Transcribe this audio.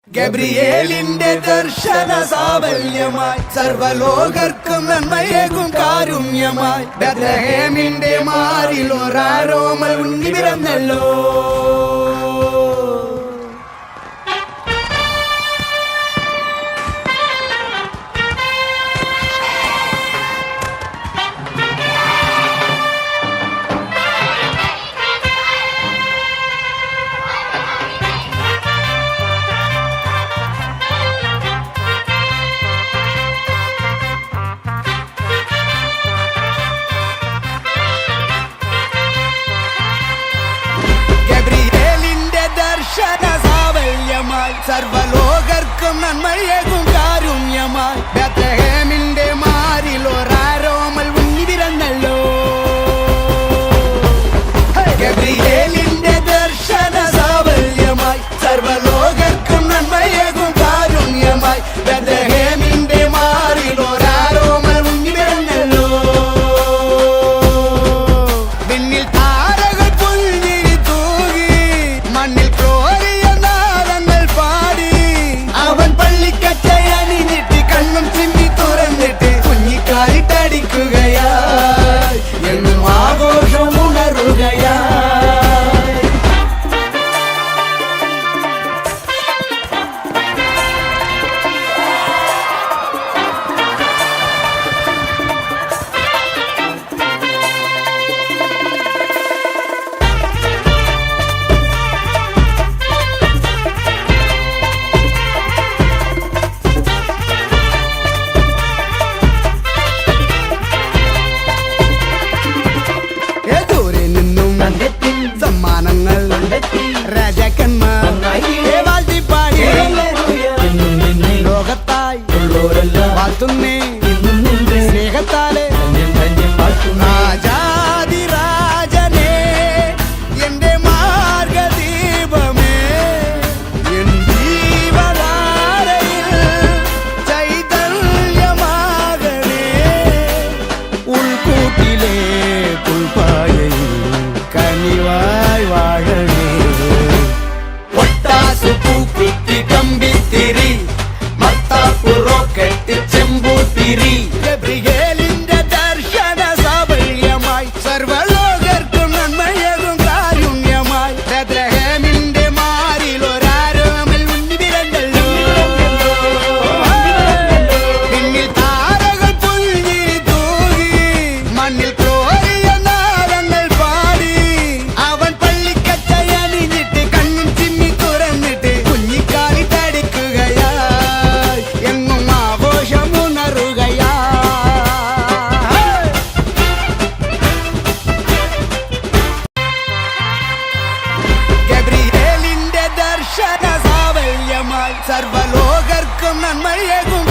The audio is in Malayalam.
ഗബ്രിയേലിന്റെ ദർശന സാവല്യമായി സർവലോകർക്കും നന്മയേകും കാരുണ്യമായി ബെത്ലഹേമിന്റെ മാറിൽ ഒരാരോമൽ ഉണ്ണി പിറന്നല്ലോ. സർവലോകർക്കും നന്മയേകും കാരുണ്യമായി ബെത്ലഹേമിന്റെ മാറിൽ ഒരാരോമൽ ഉണ്ണി പിറന്നല്ലോ. ഗബ്രിയേലിന്റെ ദർശന സാവല്യമായി സർവലോകർക്കും നന്മയേകും കാരുണ്യമായി ബെത്ലഹേമിന്റെ മാറിൽ ഒരാരോമൽ ഉണ്ണി പിറന്നല്ലോ. വിണ്ണിൽ താരകൾ പുൽഞ്ഞിരി തൂകി മണ്ണിൽ എന്നും ആഘോഷമുണരുകയാ. സമ്മാനങ്ങൾ രാജാക്കന്മാർ വാഴ്ത്തിപ്പാടി ലോകത്തായി വാഴ്ത്തുന്നേ സ്നേഹത്താലെ രാജാതിരാജനേ എന്റെ മാർഗദീപമേ എൻ ജീവധാരയിൽ ചൈതന്യമാകണേ. ഉൾക്കൂട്ടിലെ പുൽപ്പായയിൽ കനിവായി വാഴണേ. ഒട്ടാസു പൂക്കുത്തി കമ്പിത്തിരി മത്താപ്പു റോക്കറ്റ് ചെമ്പൂത്തിരി ഗബ്രിയേലിന്റെ ദർശന സാവല്യമായി സർവലോകർക്കും നന്മയേകും കാരുണ്യമായി ബെത്ലഹേമിന്റെ മാറിൽ ഒരാരോമൽ ഉണ്ണി പിറന്നല്ലോ. പിന്നിൽ താരകൾ പുൽഞ്ഞിരി തൂകി മണ്ണിൽ സർവലോകർക്കും നന്മയേകും